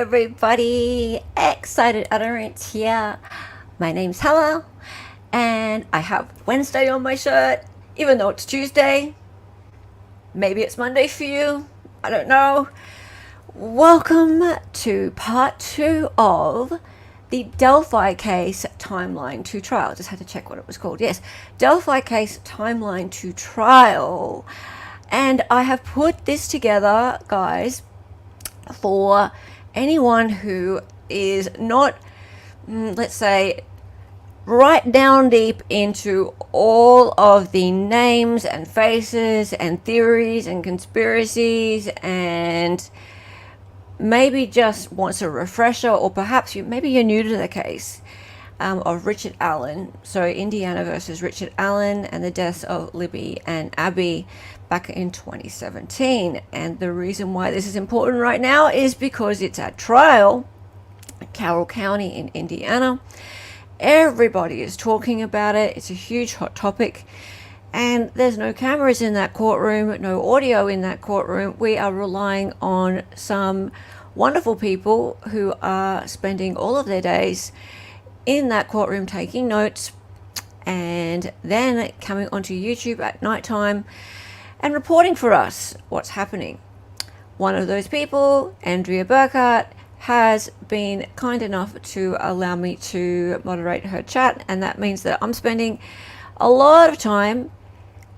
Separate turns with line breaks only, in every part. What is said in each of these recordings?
everybody, Excited Utterance here. My name's Hella, and I have Wednesday on my shirt, even though it's Tuesday. Maybe it's Monday for you, I don't know. Welcome to part 2 of the Delphi case timeline to trial. Just had to check what it was called. Yes, Delphi case timeline to trial. And I have put this together, guys, for anyone who is not, let's say, right down deep into all of the names and faces and theories and conspiracies, and maybe just wants a refresher, or perhaps maybe you're new to the case of Richard Allen. So Indiana versus Richard Allen and the deaths of Libby and Abby back in 2017. And the reason why this is important right now is because it's at trial in Carroll County in Indiana. Everybody is talking about it. It's a huge hot topic. And there's no cameras in that courtroom, no audio in that courtroom. We are relying on some wonderful people who are spending all of their days in that courtroom taking notes, and then coming onto YouTube at nighttime and reporting for us what's happening. One of those people, Andrea Burkhardt, has been kind enough to allow me to moderate her chat, and that means that I'm spending a lot of time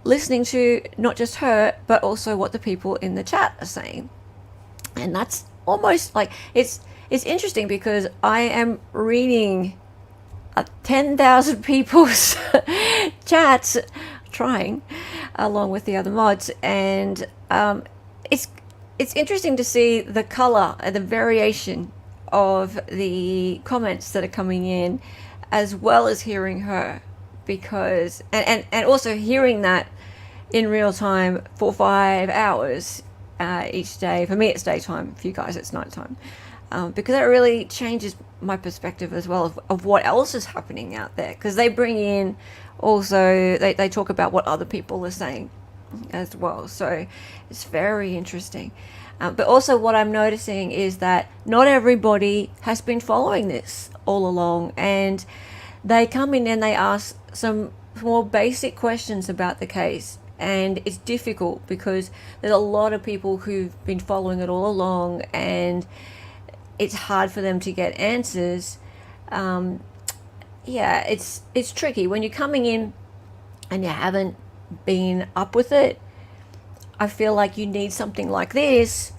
listening to not just her, but also what the people in the chat are saying. And that's almost like, it's interesting because I am reading 10,000 people's chats, trying, along with the other mods, and it's interesting to see the color and the variation of the comments that are coming in, as well as hearing her, because and also hearing that in real time for 5 hours each day. For me it's daytime, for you guys it's nighttime, because that really changes my perspective as well of what else is happening out there, because they bring in also, they talk about what other people are saying as well. So it's very interesting. But also what I'm noticing is that not everybody has been following this all along, and they come in and they ask some more basic questions about the case, and it's difficult because there's a lot of people who've been following it all along, and it's hard for them to get answers. It's tricky when you're coming in and you haven't been up with it. I feel like you need something like this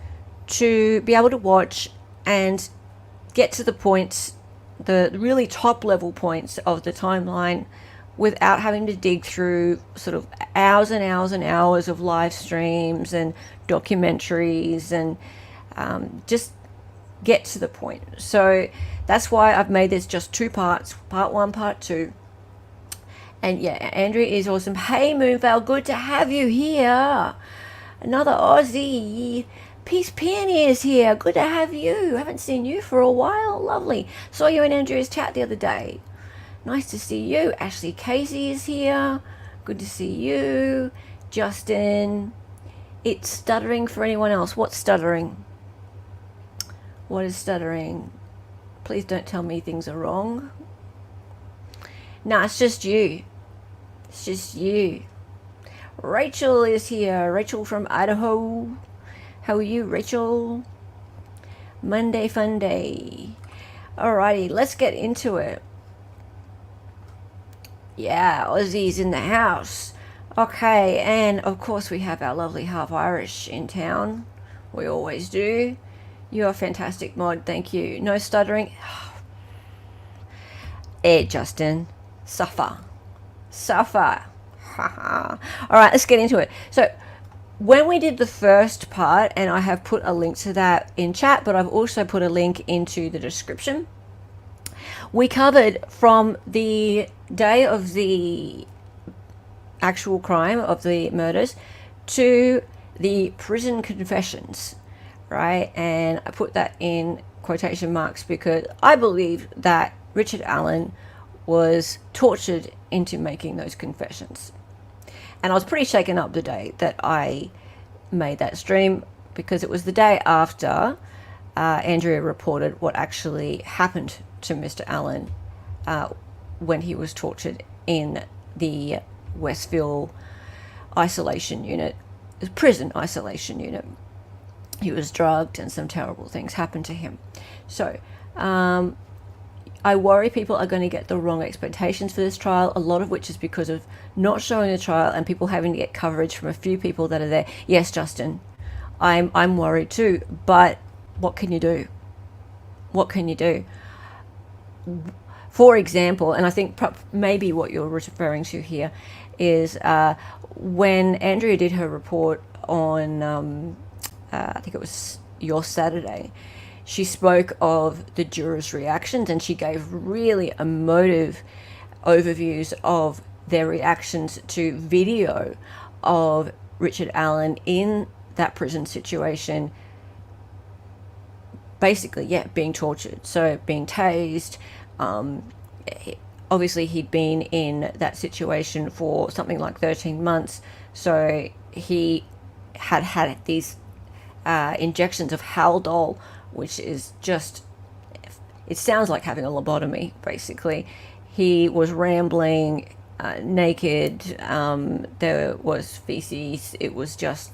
to be able to watch and get to the points, the really top level points of the timeline, without having to dig through sort of hours and hours and hours of live streams and documentaries, and just get to the point. So that's why I've made this just 2 parts, part 1, part 2. And yeah, Andrea is awesome. Hey Moonvale, good to have you here. Another Aussie. Peace Peony is here. Good to have you. Haven't seen you for a while. Lovely. Saw you in Andrea's chat the other day. Nice to see you. Ashley Casey is here. Good to see you. Justin. It's stuttering for anyone else. What's stuttering? What is stuttering? Please don't tell me things are wrong. No, it's just you. It's just you. Rachel is here. Rachel from Idaho. How are you, Rachel? Monday fun day. Alrighty, let's get into it. Yeah, Aussie's in the house. Okay, and of course we have our lovely half Irish in town. We always do. You're a fantastic mod, thank you. No stuttering. Justin. Suffer. Alright, let's get into it. So when we did the first part, and I have put a link to that in chat, but I've also put a link into the description, we covered from the day of the actual crime, of the murders, to the prison confessions, right? And I put that in quotation marks because I believe that Richard Allen was tortured into making those confessions. And I was pretty shaken up the day that I made that stream, because it was the day after Andrea reported what actually happened to Mr. Allen when he was tortured in the Westville isolation unit, prison isolation unit. He was drugged and some terrible things happened to him. So I worry people are going to get the wrong expectations for this trial, a lot of which is because of not showing the trial and people having to get coverage from a few people that are there. Yes, Justin, I'm worried too, but what can you do? What can you do? For example, and I think maybe what you're referring to here is when Andrea did her report on, I think it was your Saturday, she spoke of the jurors' reactions and she gave really emotive overviews of their reactions to video of Richard Allen in that prison situation, basically, being tortured, so being tased. Obviously he'd been in that situation for something like 13 months, so he had these injections of Haldol, which is just, it sounds like having a lobotomy, basically. He was rambling, naked, there was feces, it was just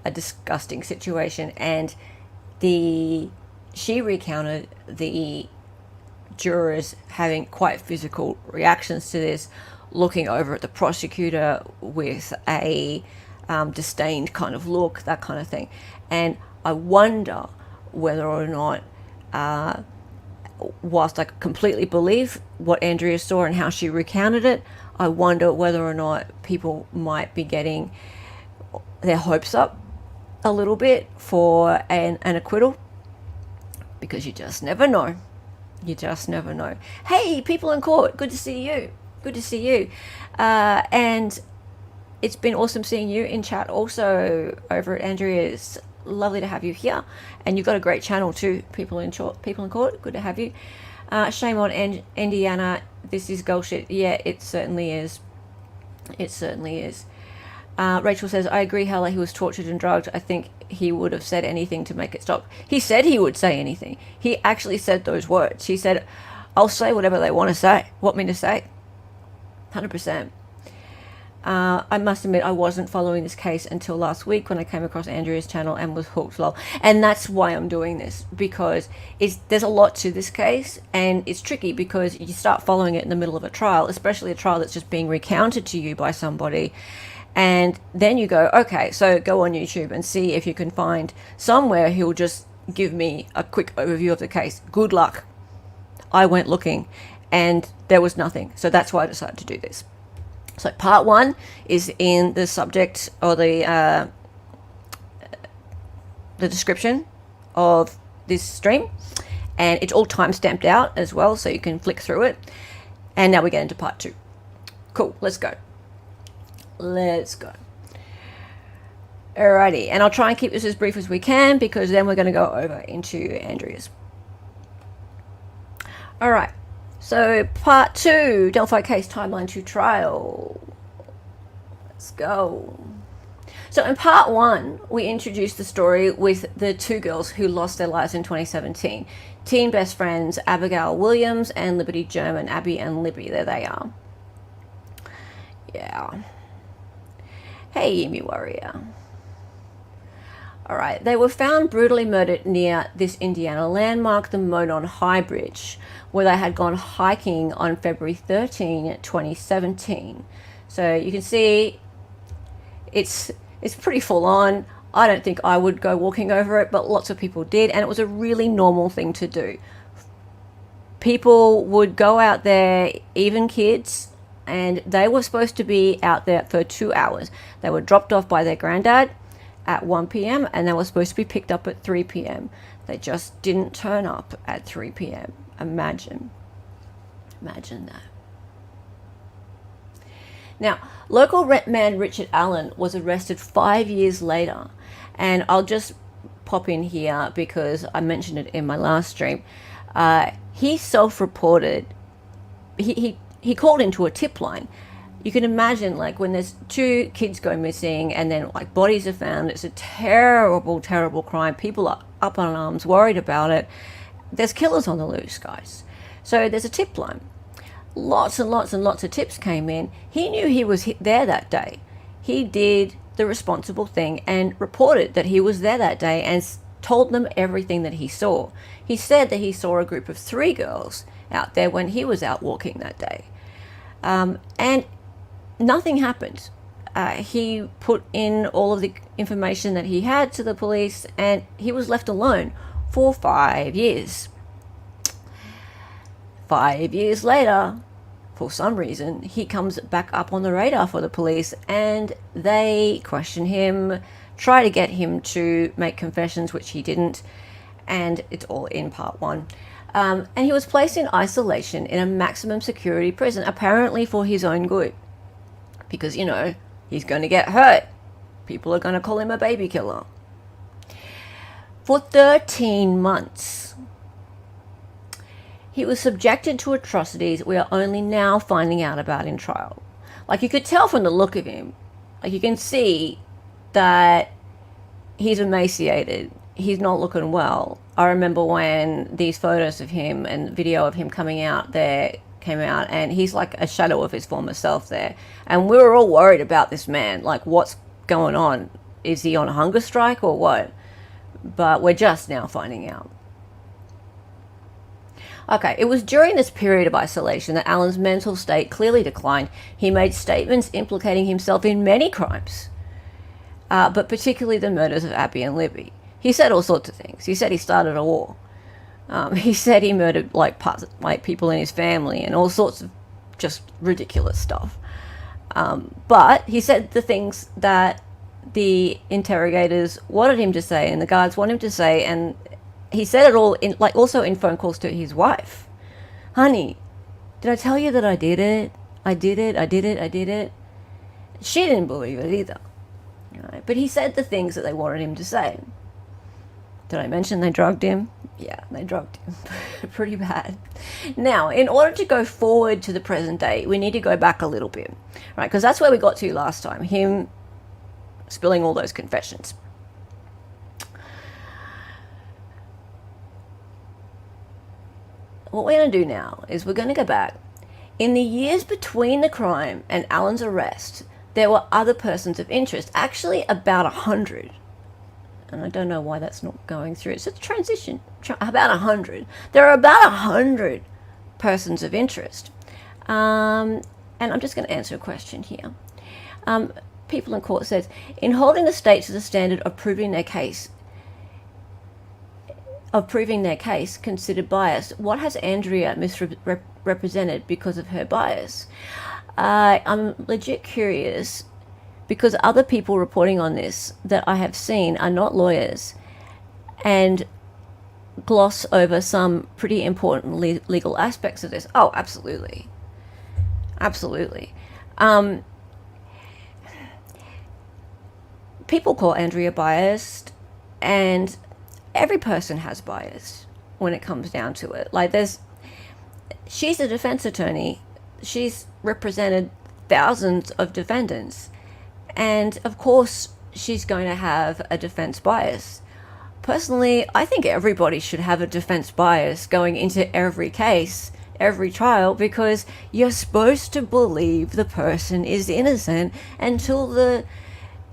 a disgusting situation. And she recounted the jurors having quite physical reactions to this, looking over at the prosecutor with a disdained kind of look, that kind of thing. And I wonder whether or not, whilst I completely believe what Andrea saw and how she recounted it, I wonder whether or not people might be getting their hopes up a little bit for an acquittal, because you just never know. You just never know. Hey, people in court, good to see you. Good to see you. And it's been awesome seeing you in chat also over at Andrea's. Lovely to have you here. And you've got a great channel too, people in court. Good to have you. Shame on Indiana. This is Gull shit. Yeah, it certainly is. It certainly is. Rachel says, I agree, Hella, he was tortured and drugged. I think he would have said anything to make it stop. He said he would say anything. He actually said those words. He said, I'll say whatever they want me to say. 100%. I must admit, I wasn't following this case until last week when I came across Andrea's channel and was hooked, lol. And that's why I'm doing this, because there's a lot to this case, and it's tricky because you start following it in the middle of a trial, especially a trial that's just being recounted to you by somebody. And then you go, okay, so go on YouTube and see if you can find somewhere he'll just give me a quick overview of the case. Good luck. I went looking and there was nothing. So that's why I decided to do this. So part 1 is in the subject or the description of this stream. And it's all time stamped out as well, so you can flick through it. And now we get into part 2. Cool, let's go. Let's go. Alrighty, and I'll try and keep this as brief as we can, because then we're going to go over into Andrea's. Alright, so part 2, Delphi case timeline to trial. Let's go. So in part 1, we introduced the story with the 2 girls who lost their lives in 2017. Teen best friends Abigail Williams and Liberty German, Abby and Libby. There they are. Yeah. Hey, Emu Warrior. Alright, they were found brutally murdered near this Indiana landmark, the Monon High Bridge, where they had gone hiking on February 13, 2017. So you can see it's pretty full on. I don't think I would go walking over it, but lots of people did, and it was a really normal thing to do. People would go out there, even kids, and they were supposed to be out there for 2 hours. They were dropped off by their granddad at 1 p.m. and they were supposed to be picked up at 3 p.m. They just didn't turn up at 3 p.m. Imagine that. Now, local man Richard Allen was arrested 5 years later, and I'll just pop in here because I mentioned it in my last stream. He self-reported. He called into a tip line. You can imagine, like, when there's 2 kids go missing and then, like, bodies are found. It's a terrible, terrible crime. People are up on arms, worried about it. There's killers on the loose, guys. So there's a tip line. Lots and lots and lots of tips came in. He knew he was there that day. He did the responsible thing and reported that he was there that day and told them everything that he saw. He said that he saw a group of 3 girls out there when he was out walking that day. And nothing happened. He put in all of the information that he had to the police, and he was left alone for 5 years. 5 years later, for some reason, he comes back up on the radar for the police, and they question him, try to get him to make confessions, which he didn't, and it's all in part 1. And he was placed in isolation in a maximum security prison, apparently for his own good. Because, you know, he's going to get hurt. People are going to call him a baby killer. For 13 months, he was subjected to atrocities we are only now finding out about in trial. Like, you could tell from the look of him, like, you can see that he's emaciated. He's not looking well. I remember when these photos of him and video of him coming out there came out, and he's like a shadow of his former self there. And we were all worried about this man. Like, what's going on? Is he on a hunger strike or what? But we're just now finding out. Okay, it was during this period of isolation that Alan's mental state clearly declined. He made statements implicating himself in many crimes, but particularly the murders of Abby and Libby. He said all sorts of things. He said he started a war. He said he murdered like people in his family and all sorts of just ridiculous stuff. But he said the things that the interrogators wanted him to say and the guards wanted him to say, and he said it all in, like, also in phone calls to his wife. Honey, did I tell you that I did it? I did it, I did it, I did it. She didn't believe it either. Right? But he said the things that they wanted him to say. Did I mention they drugged him? Yeah, they drugged him pretty bad. Now, in order to go forward to the present day, we need to go back a little bit, right? Because that's where we got to last time, him spilling all those confessions. What we're going to do now is we're going to go back. In the years between the crime and Alan's arrest, there were other persons of interest, actually about 100. And I don't know why that's not going through. It's a transition. About 100. There are about 100 persons of interest. And I'm just going to answer a question here. People in court says, in holding the state to the standard of proving their case considered biased, what has Andrea misrepresented because of her bias? I'm legit curious, because other people reporting on this that I have seen are not lawyers and gloss over some pretty important legal aspects of this. Oh, absolutely. Absolutely. People call Andrea biased, and every person has bias when it comes down to it. Like, she's a defense attorney. She's represented thousands of defendants. And of course, she's going to have a defense bias. Personally, I think everybody should have a defense bias going into every case, every trial, because you're supposed to believe the person is innocent until the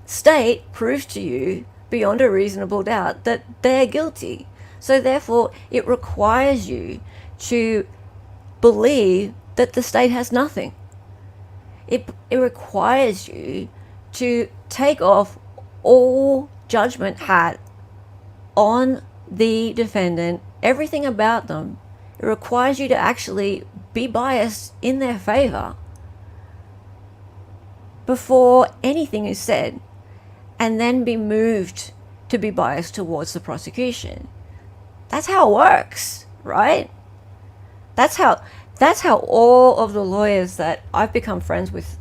state proves to you beyond a reasonable doubt that they're guilty. So therefore, it requires you to believe that the state has nothing. It requires you to take off all judgment hat on the defendant, everything about them. It requires you to actually be biased in their favor before anything is said, and then be moved to be biased towards the prosecution. That's how it works, right? That's how all of the lawyers that I've become friends with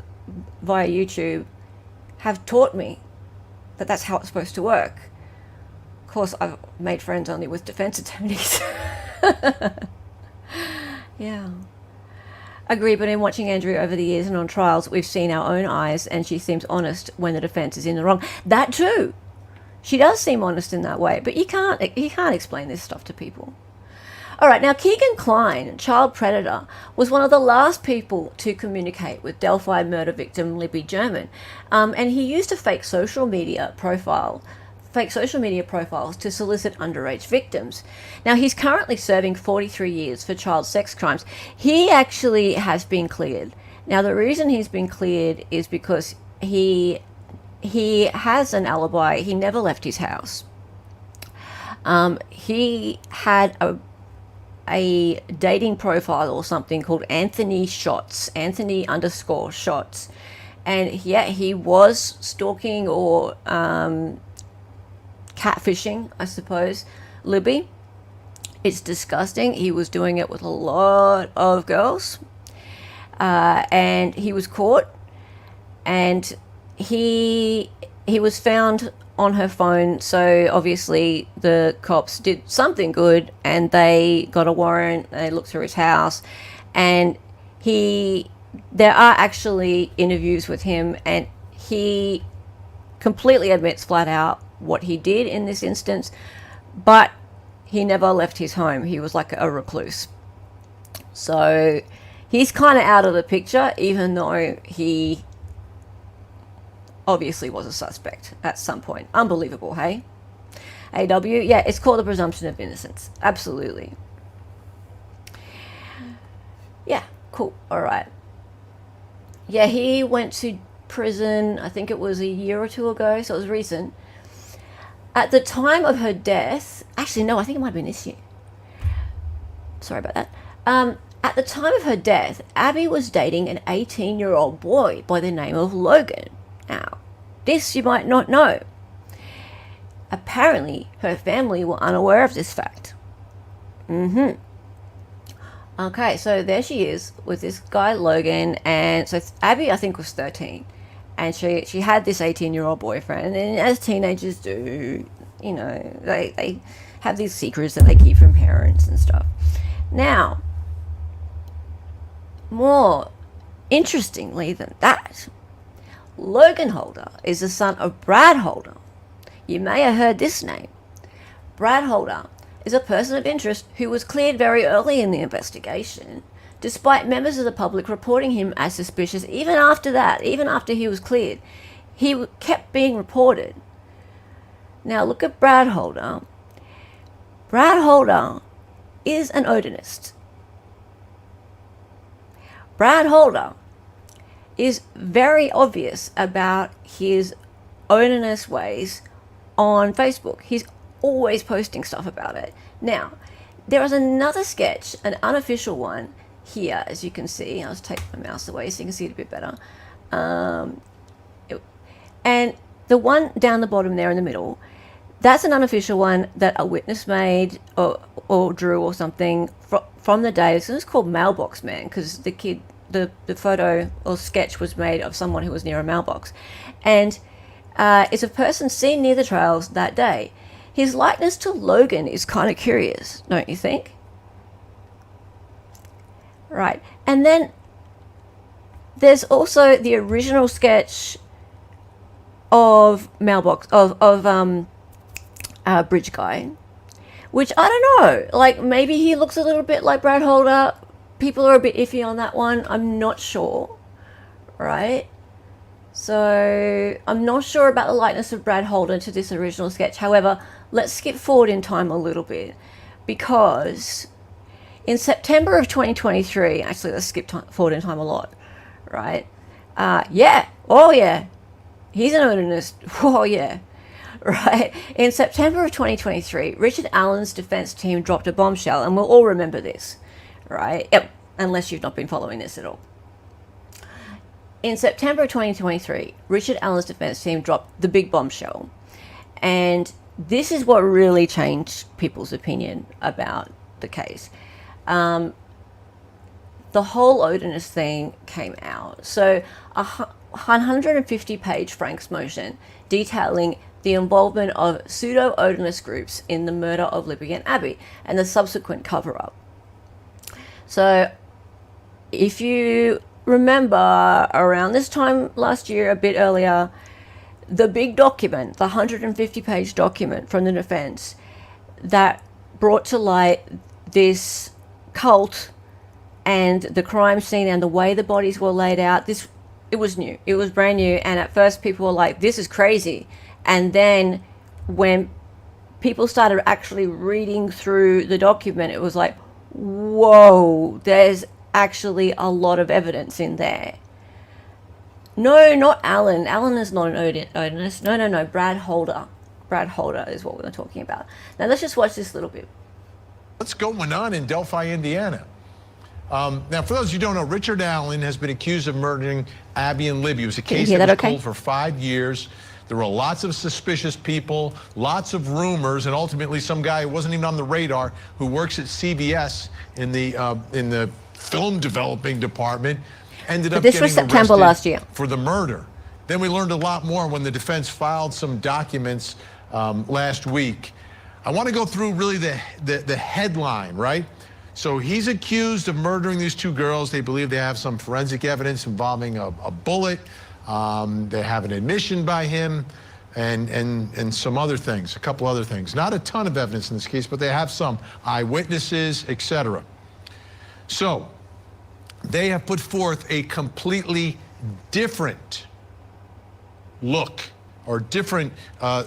via YouTube have taught me that that's how it's supposed to work. Of course, I've made friends only with defense attorneys. Yeah. Agree, but in watching Andrea over the years and on trials, we've seen our own eyes, and she seems honest when the defense is in the wrong. That too. She does seem honest in that way, but you can't explain this stuff to people. All right, now Keegan Kline, child predator, was one of the last people to communicate with Delphi murder victim Libby German, and he used a fake social media profiles to solicit underage victims. Now, he's currently serving 43 years for child sex crimes. He actually has been cleared. Now, the reason he's been cleared is because he has an alibi. He never left his house. He had a dating profile or something called Anthony _ Shots. And yeah, he was stalking or catfishing, I suppose, Libby. It's disgusting. He was doing it with a lot of girls, and he was caught, and he was found on her phone. So obviously the cops did something good, and they got a warrant. They looked through his house, and there are actually interviews with him, and he completely admits flat out what he did in this instance, but he never left his home. He was like a recluse. So he's kind of out of the picture, even though he obviously was a suspect at some point. Unbelievable, hey? AW, yeah, it's called the presumption of innocence. Absolutely. Yeah, cool. All right. Yeah, he went to prison, I think it was a year or two ago, so it was recent. At the time of her death, actually, no, I think it might have been this year. Sorry about that. At the time of her death, Abby was dating an 18-year-old boy by the name of Logan. Now, this you might not know. Apparently, her family were unaware of this fact. Okay, so there she is with this guy, Logan, and so Abby, I think, was 13. And she had this 18-year-old boyfriend, and as teenagers do, you know, they have these secrets that they keep from parents and stuff. Now, more interestingly than that, Logan Holder is the son of Brad Holder. You may have heard this name. Brad Holder is a person of interest who was cleared very early in the investigation, despite members of the public reporting him as suspicious. Even after that, even after he was cleared, he kept being reported. Now look at Brad Holder. Brad Holder is an Odinist. Brad Holder is very obvious about his Odinist ways on Facebook. He's always posting stuff about it. Now, there is another sketch, an unofficial one, here, as you can see. I'll just take my mouse away so you can see it a bit better. And the one down the bottom there in the middle, that's an unofficial one that a witness made or drew or something from the day. So it's called Mailbox Man, because the photo or sketch was made of someone who was near a mailbox. And it's a person seen near the trails that day. His likeness to Logan is kind of curious, don't you think? Right. And then there's also the original sketch of Mailbox, of Bridge Guy, which I don't know, like maybe he looks a little bit like Brad Holder. People are a bit iffy on that one. I'm not sure, right? So I'm not sure about the likeness of Brad Holder to this original sketch. However, let's skip forward in time a little bit, because in September of 2023, actually let's skip forward in time a lot, right? He's an Odinist. Oh yeah, right? In September of 2023, Richard Allen's defense team dropped a bombshell, and we'll all remember this, right? Yep, unless you've not been following this at all. In September of 2023, Richard Allen's defense team dropped the big bombshell, and this is what really changed people's opinion about the case. The whole Odinist thing came out. So a 150-page Frank's motion detailing the involvement of pseudo-Odinist groups in the murder of Libby and Abby and the subsequent cover-up. So if you remember, around this time last year, a bit earlier, the big document, the 150-page document from the defense that brought to light this cult and the crime scene and the way the bodies were laid out, it was new. It was brand new. And at first people were like, this is crazy. And then when people started actually reading through the document, it was like, whoa, there's actually a lot of evidence in there. No, not Alan. Alan is not an Odinist. No. Brad Holder. Brad Holder is what we're talking about. Now let's just watch this little bit.
What's going on in Delphi, Indiana? Now, for those who don't know, Richard Allen has been accused of murdering Abby and Libby. It was a case that was cold for 5 years. There were lots of suspicious people, lots of rumors, and ultimately some guy who wasn't even on the radar who works at CBS in the film developing department ended up getting
September last year
for the murder. Then we learned a lot more when the defense filed some documents last week. I want to go through really the headline, right? So he's accused of murdering these two girls. They believe they have some forensic evidence involving a bullet. They have an admission by him and some other things, a couple other things. Not a ton of evidence in this case, but they have some eyewitnesses, etc. So they have put forth a completely different look or different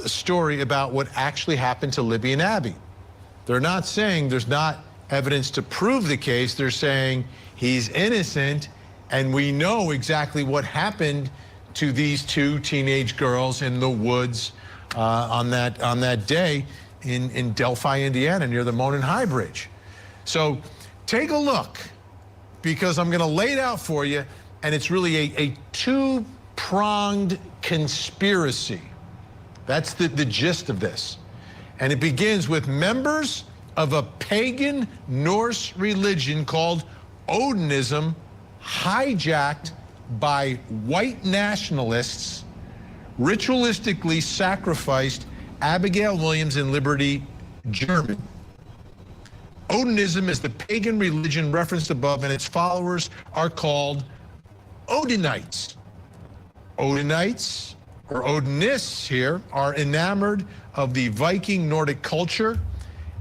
story about what actually happened to Libby and Abby. They're not saying there's not evidence to prove the case. They're saying he's innocent, and we know exactly what happened to these two teenage girls in the woods on that day in Delphi, Indiana, near the Monon High Bridge. So take a look, because I'm going to lay it out for you, and it's really a two-pronged conspiracy. That's the gist of this. And it begins with members of a pagan Norse religion called Odinism, hijacked by white nationalists, ritualistically sacrificed Abigail Williams and Liberty German. Odinism is the pagan religion referenced above, and its followers are called Odinites. Odinites, or Odinists here, are enamored of the Viking Nordic culture.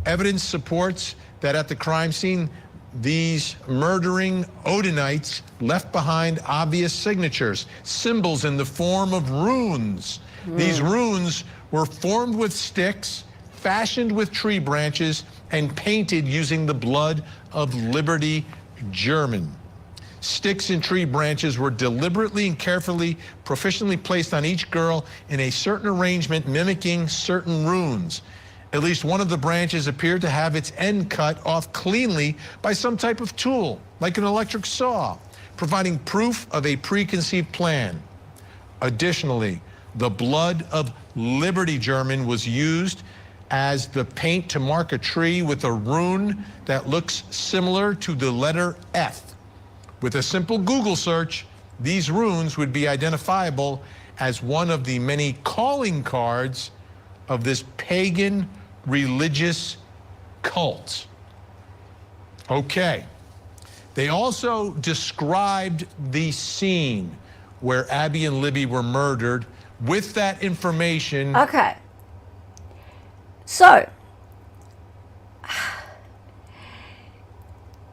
Evidence supports that at the crime scene, these murdering Odinites left behind obvious signatures, symbols in the form of runes. These runes were formed with sticks, fashioned with tree branches, and painted using the blood of Liberty German. Sticks and tree branches were deliberately and carefully, proficiently placed on each girl in a certain arrangement mimicking certain runes. At least one of the branches appeared to have its end cut off cleanly by some type of tool, like an electric saw, providing proof of a preconceived plan. Additionally, the blood of Liberty German was used as the paint to mark a tree with a rune that looks similar to the letter F. With a simple Google search, these runes would be identifiable as one of the many calling cards of this pagan religious cult. Okay. They also described the scene where Abby and Libby were murdered with that information.
Okay. So,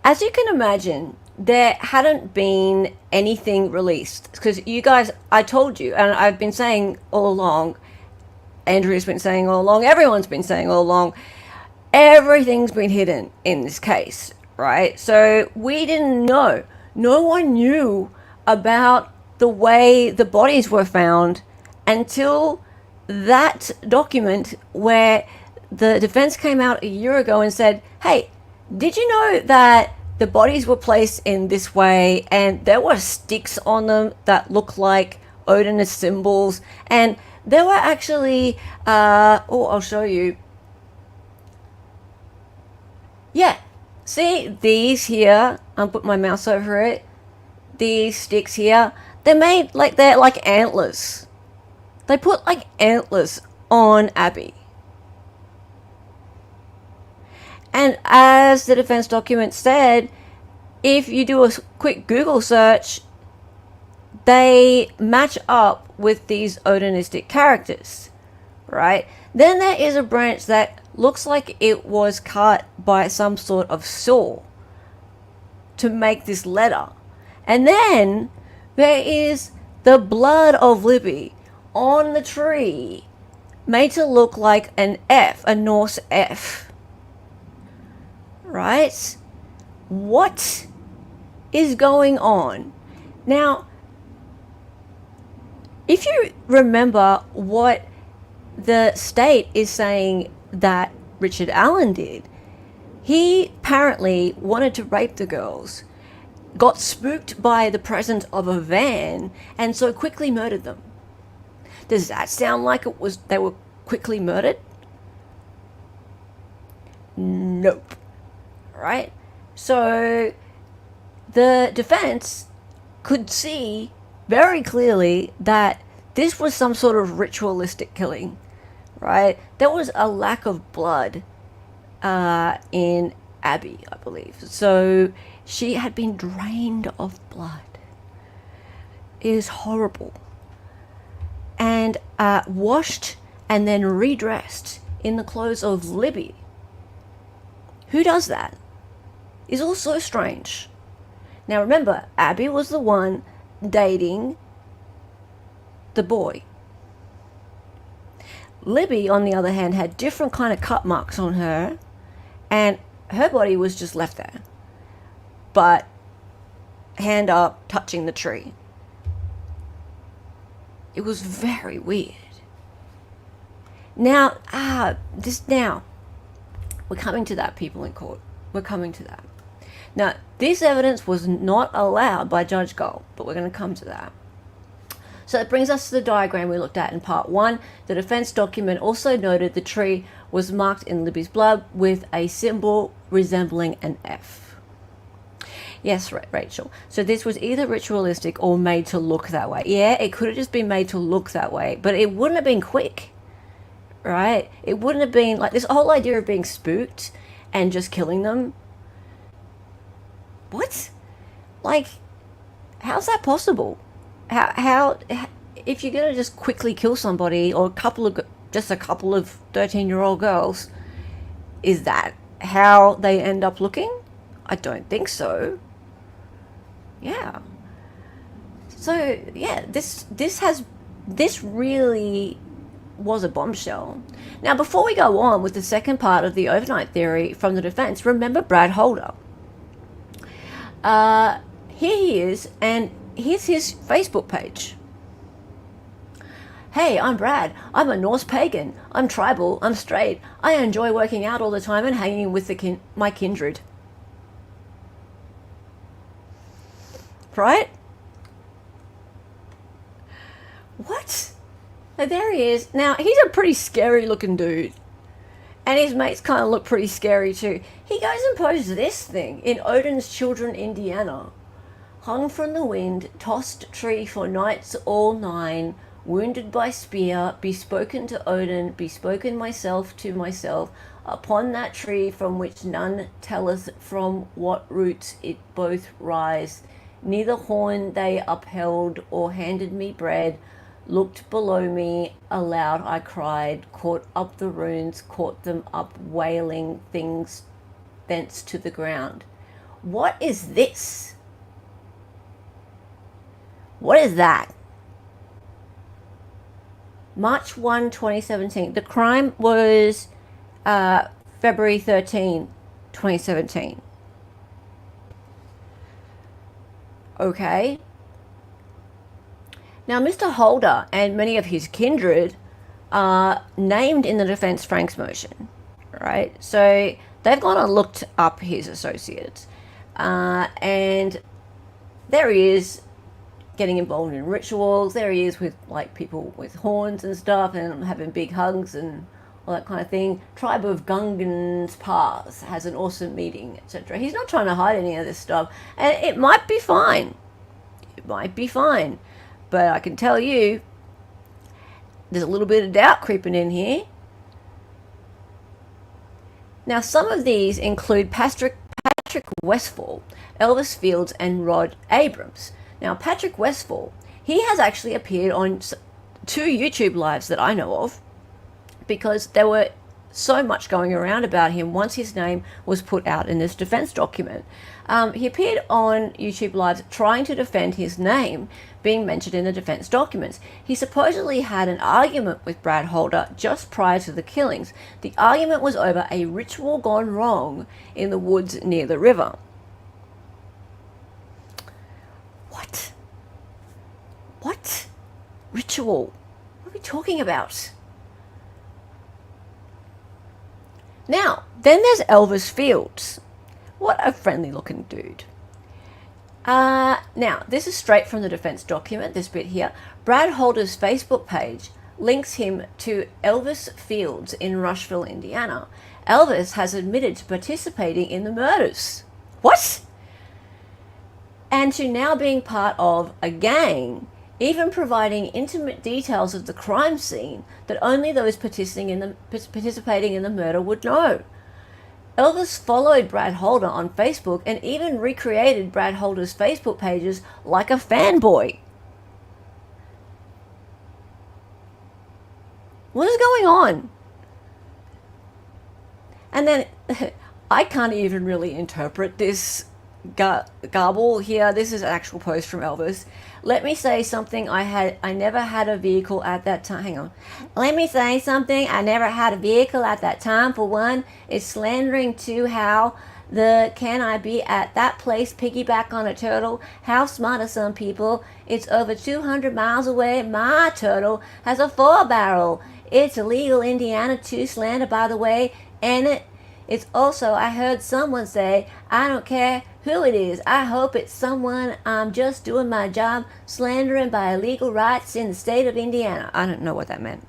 as you can imagine, there hadn't been anything released because you guys, I told you, and I've been saying all along, Andrea's been saying all along, everyone's been saying all along, everything's been hidden in this case, right? So we didn't know. No one knew about the way the bodies were found until that document where the defense came out a year ago and said, hey, did you know that the bodies were placed in this way and there were sticks on them that look like Odinist symbols, and there were actually, I'll show you. Yeah, see these here, I'll put my mouse over it. These sticks here, they're like antlers. They put like antlers on Abby. And as the defense document said, if you do a quick Google search, they match up with these Odinistic characters, right? Then there is a branch that looks like it was cut by some sort of saw to make this letter. And then there is the blood of Libby on the tree, made to look like an F, a Norse F. Right? What is going on? Now, if you remember what the state is saying that Richard Allen did, he apparently wanted to rape the girls, got spooked by the presence of a van, and so quickly murdered them. Does that sound like they were quickly murdered? Nope. Right? So the defense could see very clearly that this was some sort of ritualistic killing, right? There was a lack of blood in Abby, I believe. So she had been drained of blood. It is horrible. And washed and then redressed in the clothes of Libby. Who does that? Is also strange. Now remember, Abby was the one dating the boy. Libby, on the other hand, had different kind of cut marks on her, and her body was just left there, but hand up, touching the tree. It was very weird. Now, we're coming to that, people in court. We're coming to that. Now, this evidence was not allowed by Judge Gull, but we're going to come to that. So that brings us to the diagram we looked at in part 1. The defense document also noted the tree was marked in Libby's blood with a symbol resembling an F. Yes, Rachel. So this was either ritualistic or made to look that way. Yeah, it could have just been made to look that way, but it wouldn't have been quick, right? It wouldn't have been like this whole idea of being spooked and just killing them. What? Like, how's that possible? How if you're gonna just quickly kill somebody, or just a couple of 13-year-old girls, is that how they end up looking? I don't think so. Yeah. So yeah, this really was a bombshell. Now, before we go on with the second part of the overnight theory from the defense, remember Brad Holder. Here he is, and here's his Facebook page. Hey, I'm Brad. I'm a Norse pagan. I'm tribal. I'm straight. I enjoy working out all the time and hanging with my kindred. Right? What? Now, there he is. Now, he's a pretty scary looking dude. And his mates kind of look pretty scary too. He goes and posts this thing in Odin's Children, Indiana. Hung from the wind, tossed tree for nights all 9, wounded by spear, bespoken to Odin, bespoken myself to myself, upon that tree from which none telleth from what roots it both rise. Neither horn they upheld or handed me bread, looked below me, aloud I cried, caught up the runes, caught them up, wailing things thence to the ground. What is this? What is that? March 1, 2017. The crime was February 13, 2017. Okay. Now, Mr. Holder and many of his kindred are named in the defense Frank's motion, right? So they've gone and looked up his associates. And there he is getting involved in rituals. There he is with like people with horns and stuff and having big hugs and all that kind of thing. Tribe of Gungan's Pass has an awesome meeting, etc. He's not trying to hide any of this stuff. And it might be fine. It might be fine. But I can tell you, there's a little bit of doubt creeping in here. Now, some of these include Patrick Patrick Westfall, Elvis Fields, and Rod Abrams. Now, Patrick Westfall, he has actually appeared on 2 YouTube lives that I know of, because there were so much going around about him once his name was put out in this defense document. He appeared on YouTube Lives trying to defend his name being mentioned in the defense documents. He supposedly had an argument with Brad Holder just prior to the killings. The argument was over a ritual gone wrong in the woods near the river. What? What? Ritual? What are we talking about? Now, then there's Elvis Fields. What a friendly looking dude. Now, this is straight from the defense document, this bit here. Brad Holder's Facebook page links him to Elvis Fields in Rushville, Indiana. Elvis has admitted to participating in the murders. What? And to now being part of a gang, even providing intimate details of the crime scene that only those participating in the murder would know. Elvis followed Brad Holder on Facebook and even recreated Brad Holder's Facebook pages like a fanboy. What is going on? And then I can't even really interpret this garble here. This is an actual post from Elvis. Let me say something. I never had a vehicle at that time. Hang on. Let me say something. I never had a vehicle at that time. For one, it's slandering to how can I be at that place piggyback on a turtle? How smart are some people? It's over 200 miles away. My turtle has a 4-barrel. It's illegal Indiana to slander, by the way, and it's also, I heard someone say, I don't care who it is. I hope it's someone I'm just doing my job slandering by illegal rights in the state of Indiana. I don't know what that meant.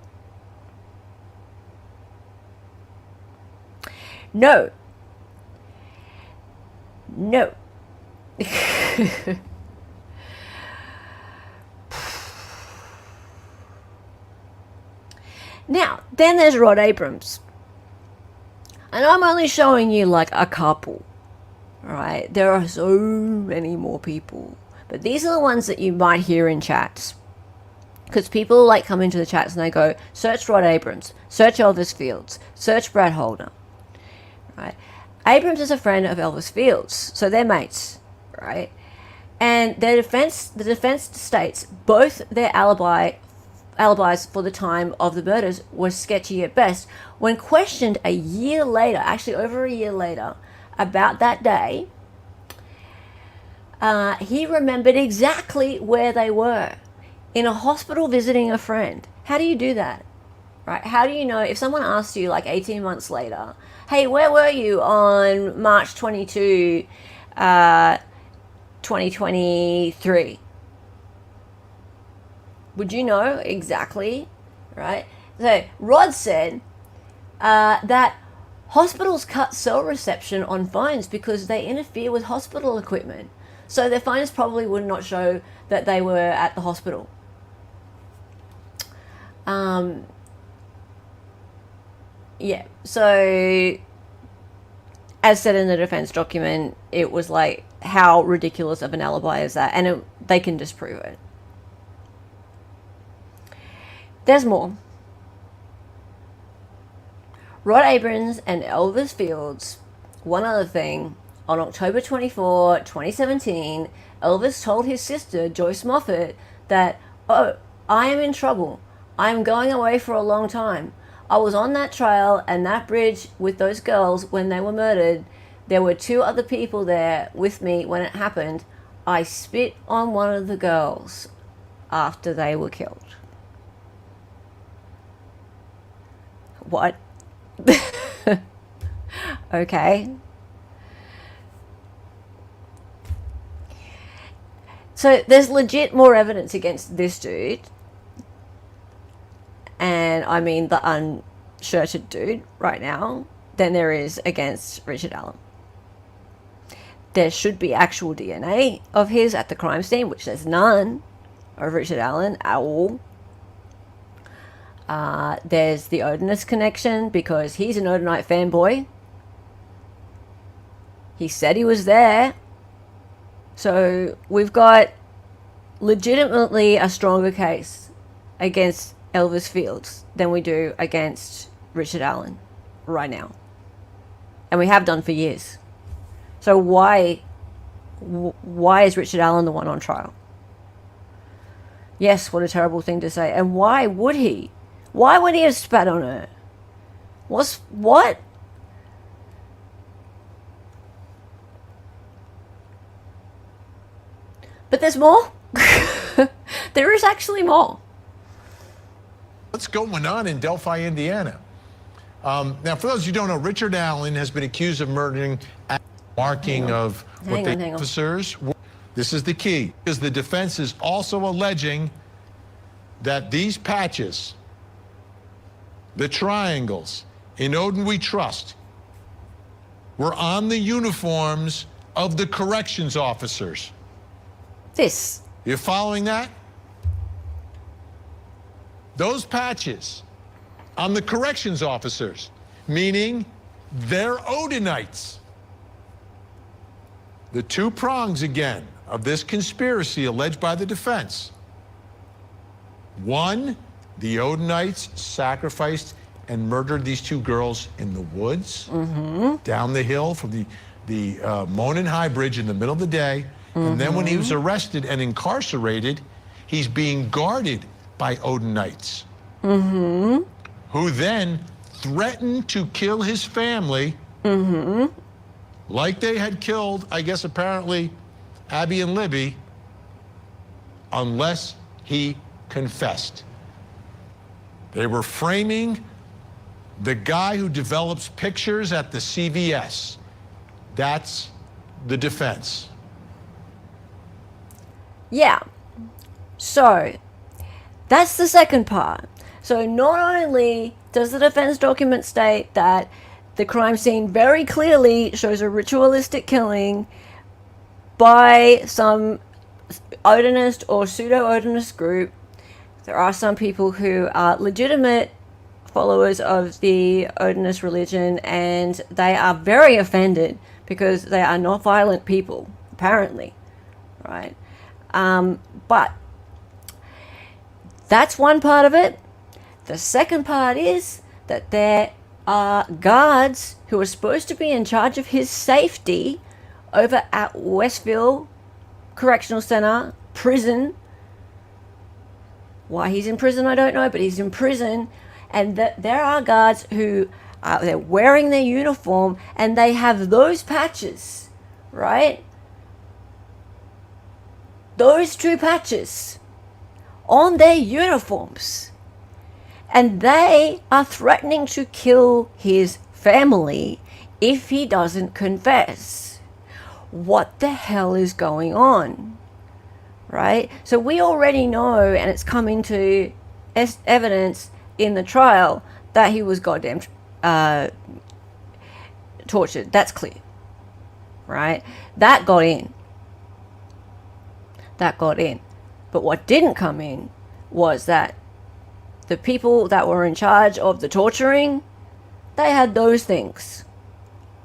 No. No. Now, then there's Rod Abrams. And I'm only showing you like a couple. Alright, there are so many more people. But these are the ones that you might hear in chats. Because people like come into the chats and they go, search Rod Abrams, search Elvis Fields, search Brad Holder. Right? Abrams is a friend of Elvis Fields, so they're mates, right? And the defense states both their alibis for the time of the murders were sketchy at best. When questioned a year later, actually over a year later, about that day, he remembered exactly where they were. In a hospital visiting a friend. How do you do that? Right? How do you know if someone asks you like 18 months later, hey, where were you on March 22, 2023? Would you know exactly? Right? So Rod said that hospitals cut cell reception on phones because they interfere with hospital equipment. So their phones probably would not show that they were at the hospital. Yeah, so as said in the defense document, it was like, how ridiculous of an alibi is that? And they can disprove it. There's more. Rod Abrams and Elvis Fields, one other thing, on October 24, 2017, Elvis told his sister, Joyce Moffat, that, oh, I am in trouble. I am going away for a long time. I was on that trail and that bridge with those girls when they were murdered. There were 2 other people there with me when it happened. I spit on one of the girls after they were killed. What? Okay. So there's legit more evidence against this dude. And I mean the unshirted dude right now, than there is against Richard Allen. There should be actual DNA of his at the crime scene, which there's none of Richard Allen at all. There's the Odinist connection because he's an Odinite fanboy. He said he was there. So we've got legitimately a stronger case against Elvis Fields than we do against Richard Allen right now. And we have done for years. So why is Richard Allen the one on trial? Yes, what a terrible thing to say. And why would he? Why would he have spat on her? What? But there's more. There is actually more.
What's going on in Delphi, Indiana? Now, for those who don't know, Richard Allen has been accused of murdering marking of what the officers. This is the key, because the defense is also alleging that these patches, the triangles, in Odin we trust, were on the uniforms of the corrections officers.
This.
You're following that? Those patches on the corrections officers, meaning they're Odinites. The two prongs again of this conspiracy alleged by the defense. One, the Odinites sacrificed and murdered these two girls in the woods, down the hill from the Monon High Bridge in the middle of the day. And then when he was arrested and incarcerated, he's being guarded by Odinites, who then threatened to kill his family, like they had killed, I guess apparently, Abby and Libby, unless he confessed. They were framing the guy who develops pictures at the CVS. That's the defense.
Yeah. So, that's the second part. So not only does the defense document state that the crime scene very clearly shows a ritualistic killing by some Odinist or pseudo-Odinist group, there are some people who are legitimate followers of the Odinist religion, and they are very offended because they are not violent people, apparently, right? But that's one part of it. The second part is that there are guards who are supposed to be in charge of his safety over at Westville Correctional Center, prison. Why he's in prison, I don't know, but he's in prison. And there are guards who they're wearing their uniform and they have those patches, right? Those two patches on their uniforms. And they are threatening to kill his family if he doesn't confess. What the hell is going on? Right? So we already know, and it's come into evidence in the trial, that he was goddamn tortured. That's clear. Right? That got in. That got in. But what didn't come in was that the people that were in charge of the torturing, they had those things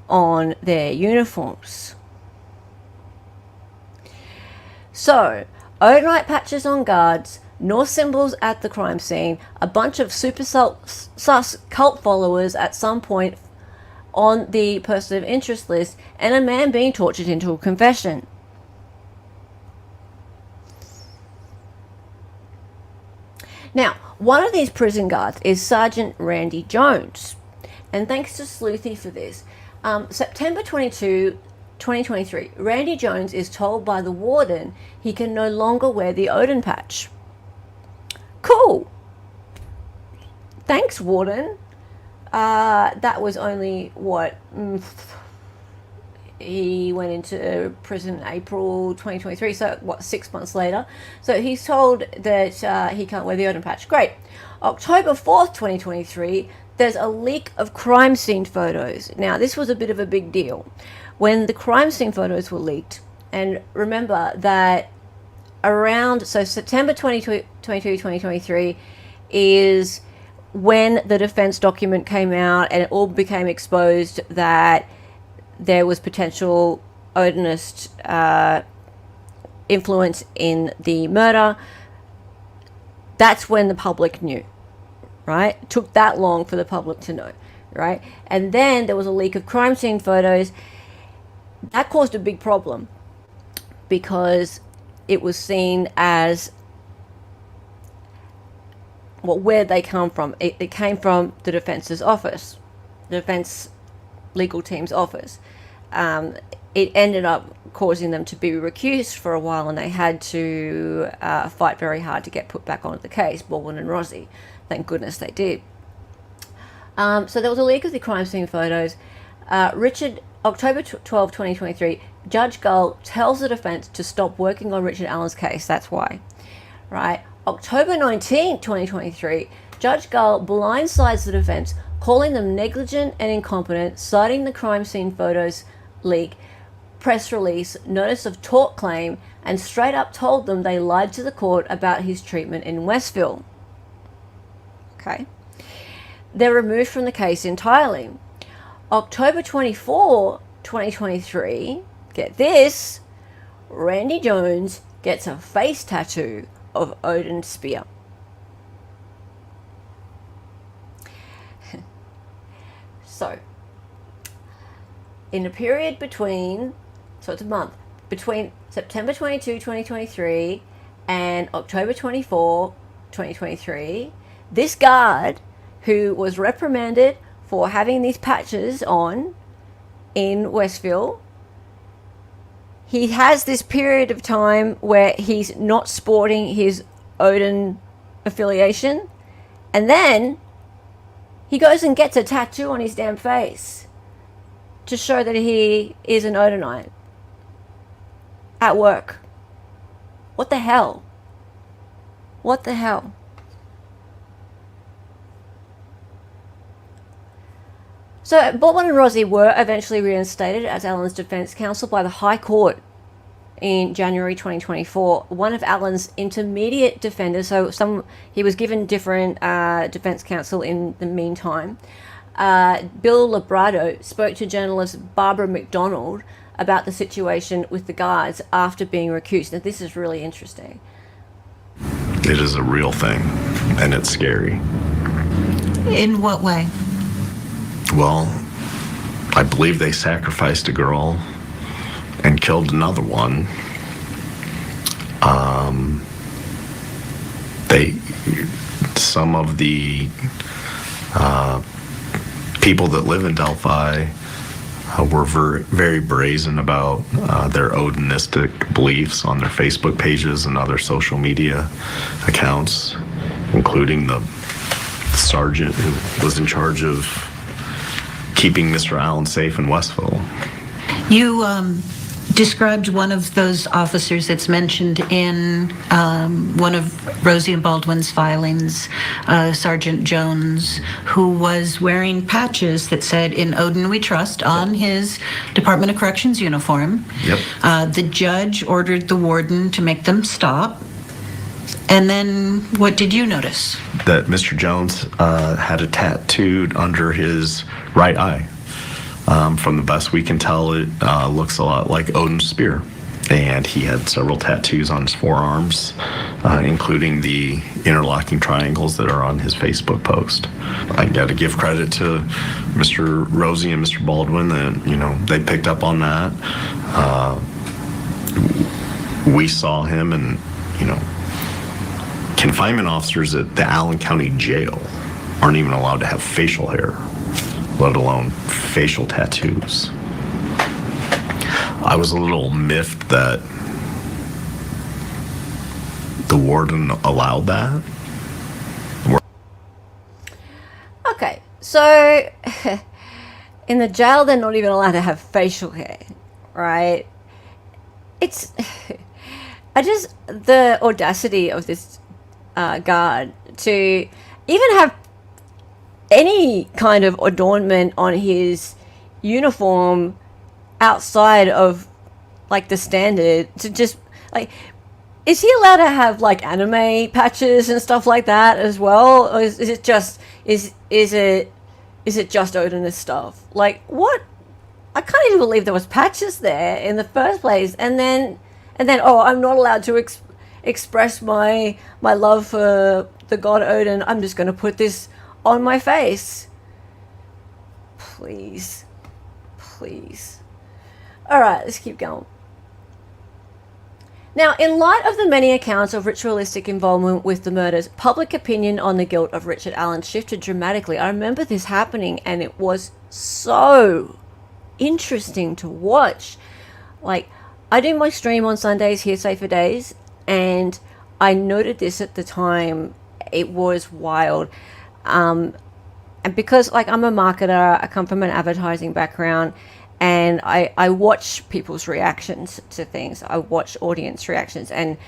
on their uniforms. So, Odinite patches on guards, Norse symbols at the crime scene, a bunch of super sus cult followers at some point on the person of interest list, and a man being tortured into a confession. Now, one of these prison guards is Sergeant Randy Jones. And thanks to Sleuthy for this. September 22, 2023, Randy Jones is told by the warden he can no longer wear the Odin patch. Cool. Thanks, warden. That was only, what... he went into prison in April 2023, so what, 6 months later. So he's told that he can't wear the Odin patch. Great. October 4th, 2023, there's a leak of crime scene photos. Now, this was a bit of a big deal. When the crime scene photos were leaked, and remember that around, so September 2022, 2023 is when the defense document came out and it all became exposed that there was potential Odinist influence in the murder, that's when the public knew, right? It took that long for the public to know, right? And then there was a leak of crime scene photos. That caused a big problem because it was seen as, well, where'd they come from? It came from the defense's office, the defense legal team's office. It ended up causing them to be recused for a while, and they had to fight very hard to get put back onto the case, Baldwin and Rossi. Thank goodness they did. So there was a leak of the crime scene photos. October 12, 2023, Judge Gull tells the defense to stop working on Richard Allen's case. That's why, right? October 19, 2023, Judge Gull blindsides the defense, calling them negligent and incompetent, citing the crime scene photos leak, press release, notice of tort claim, and straight up told them they lied to the court about his treatment in Westville. Okay. They're removed from the case entirely. October 24, 2023, get this, Randy Jones gets a face tattoo of Odin's spear. So, in a period between, so it's a month, between September 22, 2023 and October 24, 2023, this guard who was reprimanded for having these patches on in Westville, he has this period of time where he's not sporting his Odin affiliation, and then he goes and gets a tattoo on his damn face to show that he is an Odinite at work. What the hell? What the hell? So Baldwin and Rossi were eventually reinstated as Allen's defense counsel by the High Court in January 2024. One of Allen's intermediate defenders, so he was given different defense counsel in the meantime. Bill Labrado spoke to journalist Barbara McDonald about the situation with the guards after being recused. Now, this is really interesting.
It is a real thing, and it's scary.
In what way?
Well, I believe they sacrificed a girl and killed another one. Some of the people that live in Delphi were very brazen about their Odinistic beliefs on their Facebook pages and other social media accounts, including the sergeant who was in charge of keeping Mr. Allen safe in Westville.
You described one of those officers that's mentioned in one of Rosie and Baldwin's filings, Sergeant Jones, who was wearing patches that said, "In Odin We Trust," on his Department of Corrections uniform.
Yep.
The judge ordered the warden to make them stop. And then what did you notice?
That Mr. Jones had it tattooed under his right eye. From the best we can tell, it looks a lot like Odin's spear. And he had several tattoos on his forearms, including the interlocking triangles that are on his Facebook post. I got to give credit to Mr. Rosie and Mr. Baldwin that, they picked up on that. We saw him, and, confinement officers at the Allen County Jail aren't even allowed to have facial hair, let alone facial tattoos. I was a little miffed that the warden allowed that.
Okay, so in the jail, they're not even allowed to have facial hair, right? The audacity of this guard to even have any kind of adornment on his uniform outside of the standard, to just is he allowed to have anime patches and stuff like that as well, or is it just is it just Odinist stuff? What I can't even believe there was patches there in the first place. And then, oh, I'm not allowed to express my love for the god Odin. I'm just going to put this on my face. Please. All right, let's keep going. Now, in light of the many accounts of ritualistic involvement with the murders, public opinion on the guilt of Richard Allen shifted dramatically. I remember this happening, and it was so interesting to watch. Like, I do my stream on Sundays, Hearsay for Days, and I noted this at the time. It was wild. And because, like, I'm a marketer, I come from an advertising background, and I watch people's reactions to things. I watch audience reactions, and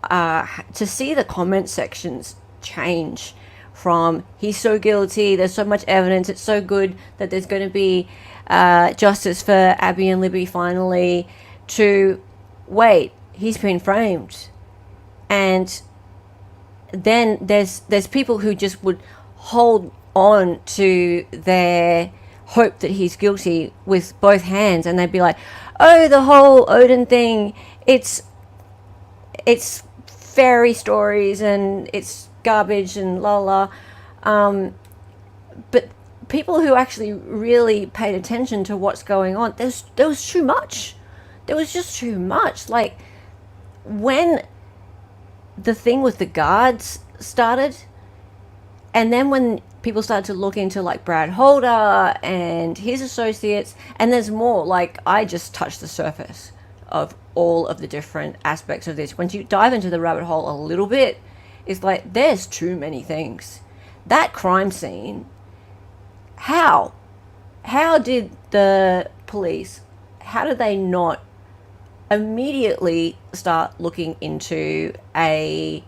to see the comment sections change from he's so guilty, there's so much evidence, it's so good that there's going to be justice for Abby and Libby finally, to wait, he's been framed. And then there's people who just would hold on to their hope that he's guilty with both hands, and they'd be like, oh, the whole Odin thing, it's fairy stories and it's garbage and la. But people who actually really paid attention to what's going on, there was too much. There was just too much. Like, when the thing with the guards started, and then when people started to look into, like, Brad Holder and his associates, and there's more. Like, I just touched the surface of all of the different aspects of this. Once you dive into the rabbit hole a little bit, it's like, there's too many things. That crime scene, how did the police, how did they not immediately start looking into a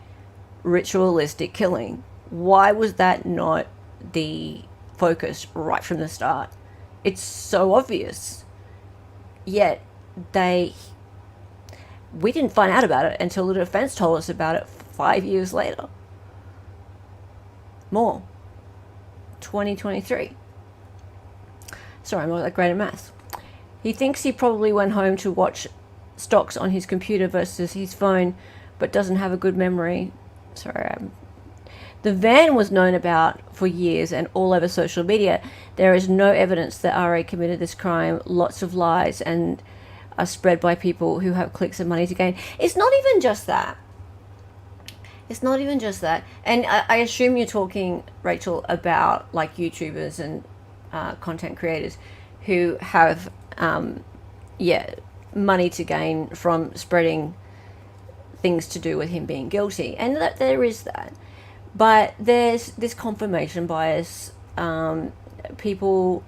ritualistic killing? Why was that not the focus right from the start? It's so obvious. Yet we didn't find out about it until the defense told us about it 5 years later. More. 2023. Sorry, I'm not that great at maths. He thinks he probably went home to watch stocks on his computer versus his phone, but doesn't have a good memory. Sorry, the van was known about for years and all over social media. There is no evidence that RA committed this crime. Lots of lies and are spread by people who have clicks and money to gain. It's not even just that. And I assume you're talking, Rachel, about, like, YouTubers and content creators who have, money to gain from spreading things to do with him being guilty. And that there is that. But there's this confirmation bias. People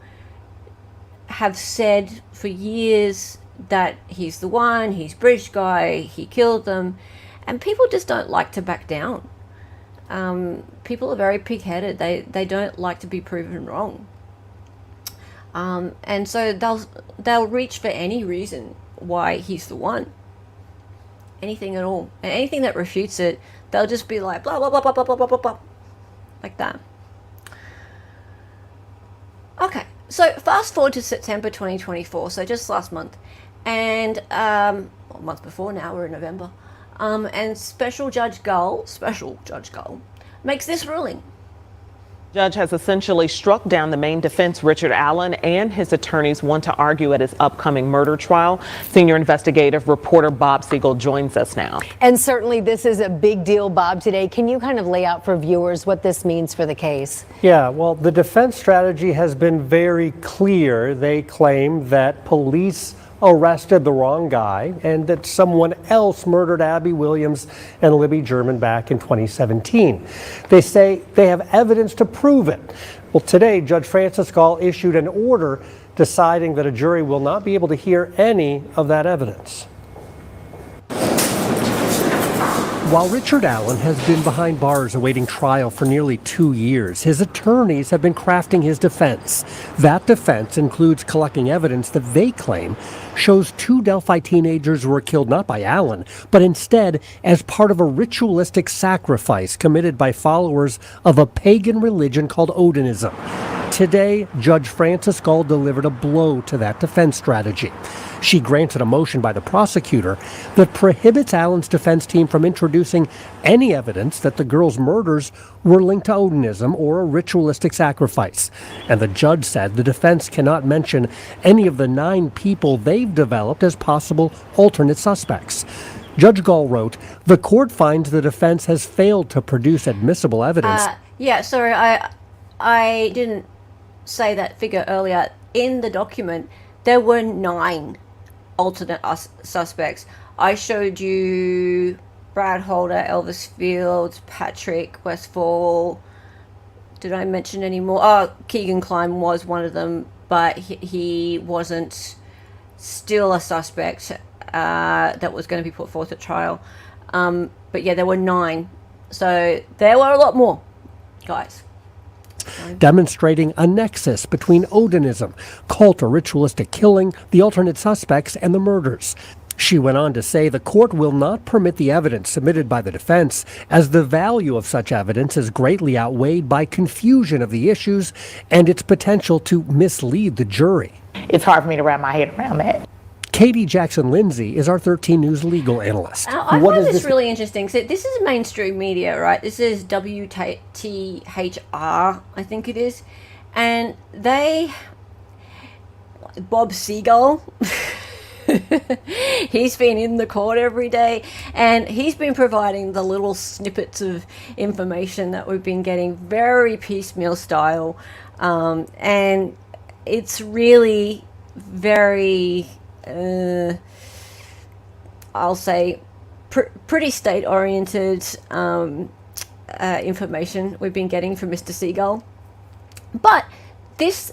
have said for years that he's the one, he's British guy, he killed them. And people just don't like to back down. People are very pig-headed. They don't like to be proven wrong. And so they'll reach for any reason why he's the one. Anything at all. And anything that refutes it, they'll just be like, blah, blah, blah, blah, blah, blah, blah, blah. Like that. Okay, so fast forward to September 2024, so just last month. And, a month before now, we're in November. And Special Judge Gull makes this ruling.
Judge has essentially struck down the main defense Richard Allen and his attorneys want to argue at his upcoming murder trial. Senior investigative reporter Bob Siegel joins us now.
And certainly this is a big deal, Bob, today. Can you kind of lay out for viewers what this means for the case?
Yeah, well, the defense strategy has been very clear. They claim that police arrested the wrong guy and that someone else murdered Abby Williams and Libby German back in 2017. They say they have evidence to prove it. Well, today, Judge Francis Gull issued an order deciding that a jury will not be able to hear any of that evidence. While Richard Allen has been behind bars awaiting trial for nearly 2 years, his attorneys have been crafting his defense. That defense includes collecting evidence that they claim shows 2 Delphi teenagers were killed not by Allen, but instead as part of a ritualistic sacrifice committed by followers of a pagan religion called Odinism. Today, Judge Frances Gull delivered a blow to that defense strategy. She granted a motion by the prosecutor that prohibits Allen's defense team from introducing any evidence that the girls' murders were linked to Odinism or a ritualistic sacrifice. And the judge said the defense cannot mention any of the 9 people they've developed as possible alternate suspects. Judge Gull wrote, "The court finds the defense has failed to produce admissible evidence."
Sorry, I didn't say that figure earlier. In the document, there were 9 alternate suspects. I showed you Brad Holder, Elvis Fields, Patrick, Westfall. Did I mention any more? Oh, Keegan Kline was one of them, but he wasn't still a suspect that was going to be put forth at trial. But yeah, there were 9. So there were a lot more, guys.
Demonstrating a nexus between Odinism, cult or ritualistic killing, the alternate suspects, and the murders. She went on to say the court will not permit the evidence submitted by the defense, as the value of such evidence is greatly outweighed by confusion of the issues and its potential to mislead the jury.
It's hard for me to wrap my head around that.
Katie Jackson-Lindsay is our 13 News legal analyst.
I find this really interesting. So this is mainstream media, right? This is WTHR, I think it is. And Bob Seagull, he's been in the court every day, and he's been providing the little snippets of information that we've been getting, very piecemeal style. And it's really very... I'll say pretty state-oriented information we've been getting from Mr. Seagull. But this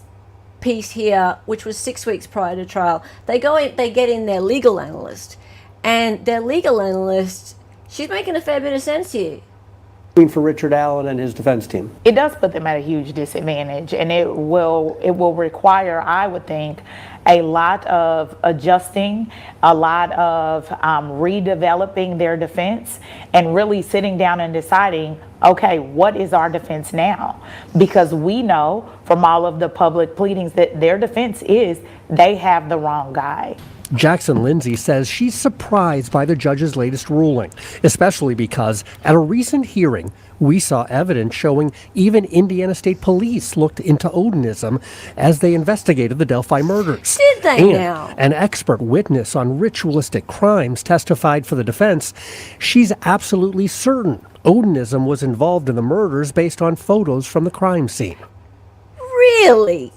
piece here, which was 6 weeks prior to trial, they get in their legal analyst, and their legal analyst, she's making a fair bit of sense here.
For Richard Allen and his defense team.
It does put them at a huge disadvantage, and it will require, I would think, a lot of adjusting, a lot of redeveloping their defense, and really sitting down and deciding, okay, what is our defense now? Because we know from all of the public pleadings that their defense is they have the wrong guy.
Jackson-Lindsay says she's surprised by the judge's latest ruling, especially because at a recent hearing, we saw evidence showing even Indiana State Police looked into Odinism as they investigated the Delphi murders.
Did they
and
now?
An expert witness on ritualistic crimes testified for the defense. She's absolutely certain Odinism was involved in the murders based on photos from the crime scene.
Really?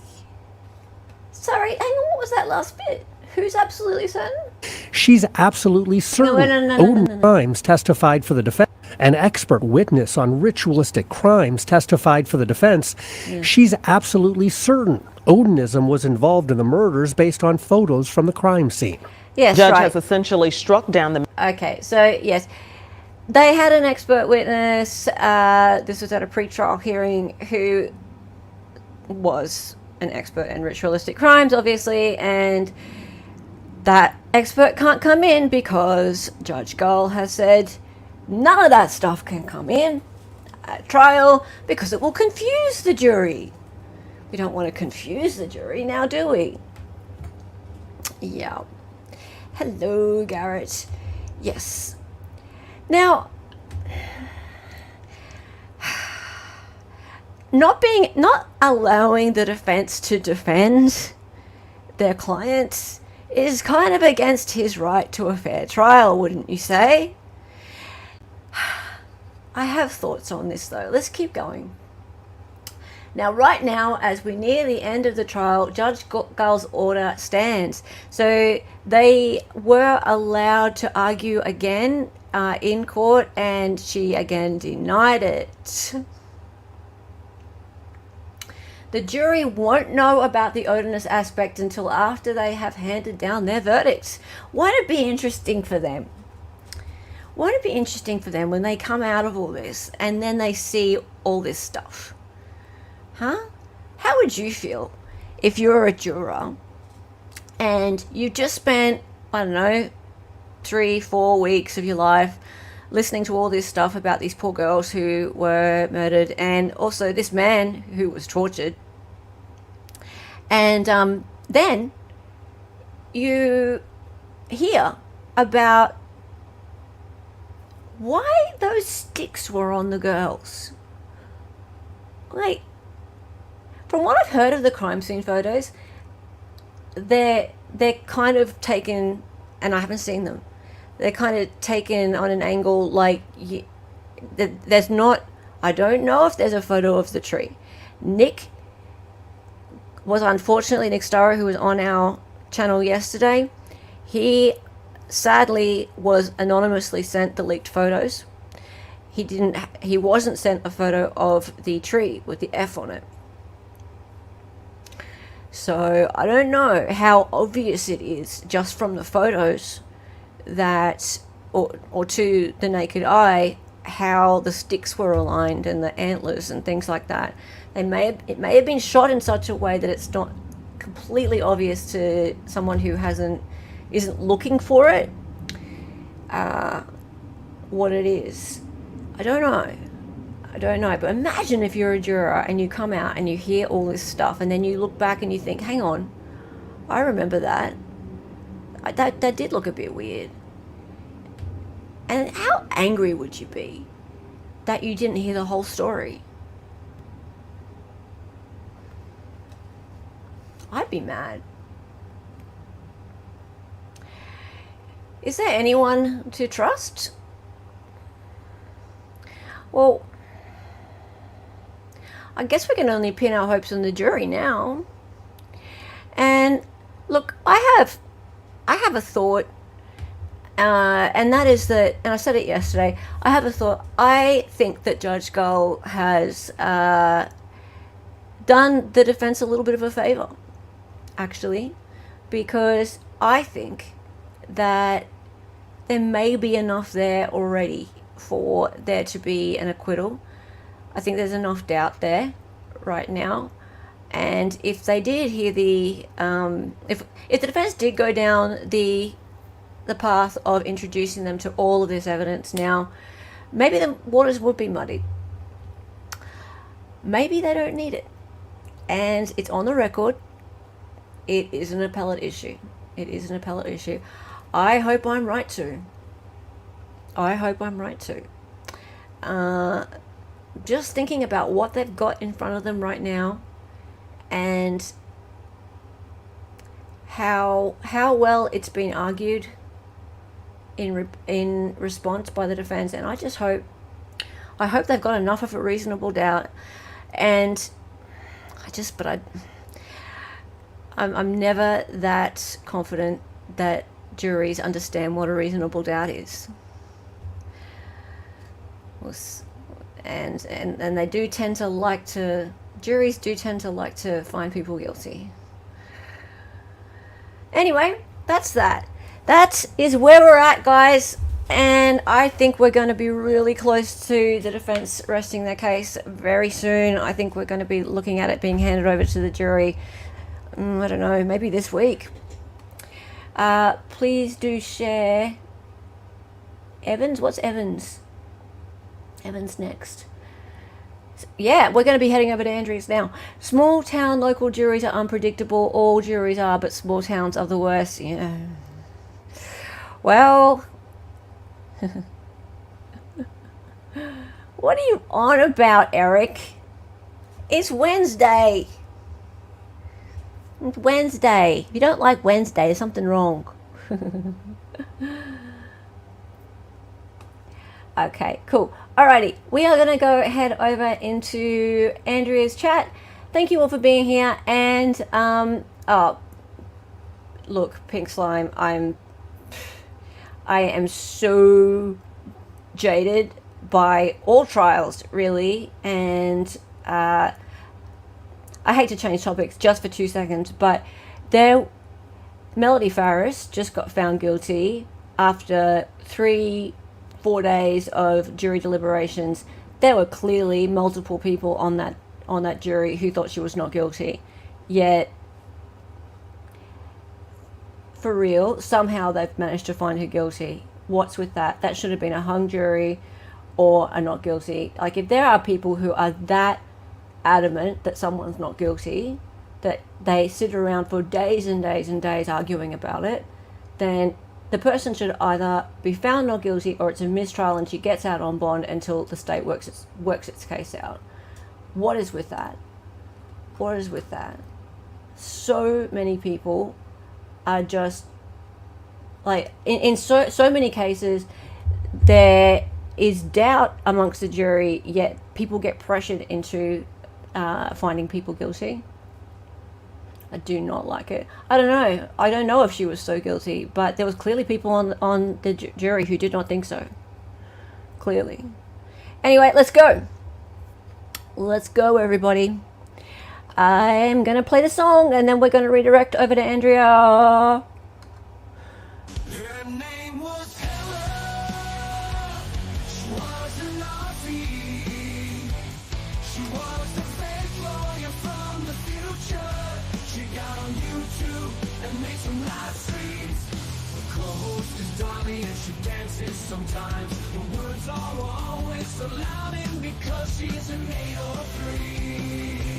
Sorry, hang on, what was that last bit? Who's absolutely certain?
She's absolutely certain Odin crimes testified for the defense. An expert witness on ritualistic crimes testified for the defense. She's absolutely certain Odinism was involved in the murders based on photos from the crime scene.
Yes,
Judge
right.
has essentially struck down the...
Okay, so yes, they had an expert witness. This was at a pre-trial hearing who was an expert in ritualistic crimes, obviously, and that expert can't come in because Judge Gull has said none of that stuff can come in at trial because it will confuse the jury. We don't want to confuse the jury now, do we? Yeah. Hello, Garrett. Yes. Now, not allowing the defense to defend their clients is kind of against his right to a fair trial, wouldn't you say? I have thoughts on this though. Let's keep going. Now, right now, as we near the end of the trial, Judge Gull's order stands. So they were allowed to argue again in court, and she again denied it. The jury won't know about the Odinist aspect until after they have handed down their verdicts. Won't it be interesting for them? Won't it be interesting for them when they come out of all this and then they see all this stuff? Huh? How would you feel if you're a juror and you just spent, I don't know, 3-4 weeks of your life listening to all this stuff about these poor girls who were murdered, and also this man who was tortured And then you hear about why those sticks were on the girls. Like, from what I've heard of the crime scene photos, they're kind of taken, and I haven't seen them, they're kind of taken on an angle like there's not, I don't know if there's a photo of the tree. Nick Starro, who was on our channel yesterday, he sadly was anonymously sent the leaked photos. He wasn't sent a photo of the tree with the F on it. So I don't know how obvious it is just from the photos that, or to the naked eye, how the sticks were aligned and the antlers and things like that. It may have been shot in such a way that it's not completely obvious to someone who isn't looking for it, what it is. I don't know, but imagine if you're a juror and you come out and you hear all this stuff and then you look back and you think, hang on, I remember that. That did look a bit weird. And how angry would you be that you didn't hear the whole story? I'd be mad. Is there anyone to trust? Well, I guess we can only pin our hopes on the jury now. And look, I have a thought, and that is that, and I said it yesterday, I have a thought. I think that Judge Gull has done the defense a little bit of a favor, actually, because I think that there may be enough there already for there to be an acquittal. I think there's enough doubt there right now, and if they did hear the if the defense did go down the path of introducing them to all of this evidence now, maybe the waters would be muddied. Maybe they don't need it, and it's on the record. It is an appellate issue. I hope I'm right too. Just thinking about what they've got in front of them right now, and how well it's been argued in response by the defense, and I hope they've got enough of a reasonable doubt, and I'm never that confident that juries understand what a reasonable doubt is. And they do tend to like to, juries do tend to like to find people guilty. Anyway, that's that. That is where we're at, guys. And I think we're going to be really close to the defense resting their case very soon. I think we're going to be looking at it being handed over to the jury, I don't know, maybe this week. Please do share. Evans? What's Evans? Evans next. Yeah, we're going to be heading over to Andrews now. Small town local juries are unpredictable. All juries are, but small towns are the worst. Yeah. Well, what are you on about, Eric? It's Wednesday. It's Wednesday. If you don't like Wednesday, there's something wrong. Okay, cool. Alrighty, we are going to go head over into Andrea's chat. Thank you all for being here. And, look, Pink Slime, I am so jaded by all trials, really. And I hate to change topics just for 2 seconds, but Melody Farris just got found guilty after 3-4 days of jury deliberations. There were clearly multiple people on that jury who thought she was not guilty, yet for real, somehow they've managed to find her guilty. What's with that? That should have been a hung jury or a not guilty. Like, if there are people who are that adamant that someone's not guilty, that they sit around for days and days and days arguing about it, then the person should either be found not guilty or it's a mistrial and she gets out on bond until the state works its case out. What is with that? What is with that? So many people are just like, in so many cases, there is doubt amongst the jury, yet people get pressured into finding people guilty. I do not like it. I don't know if she was so guilty, but there was clearly people on the jury who did not think so. Clearly. Anyway, let's go. Let's go, everybody. I'm going to play the song, and then we're going to redirect over to Andrea.
Her name was Helen. She was an Aussie. She was a fake lawyer from the future. She got on YouTube and made some live streams. The co-host is Dolly and she dances sometimes. The words are always so loud and because she's an 803.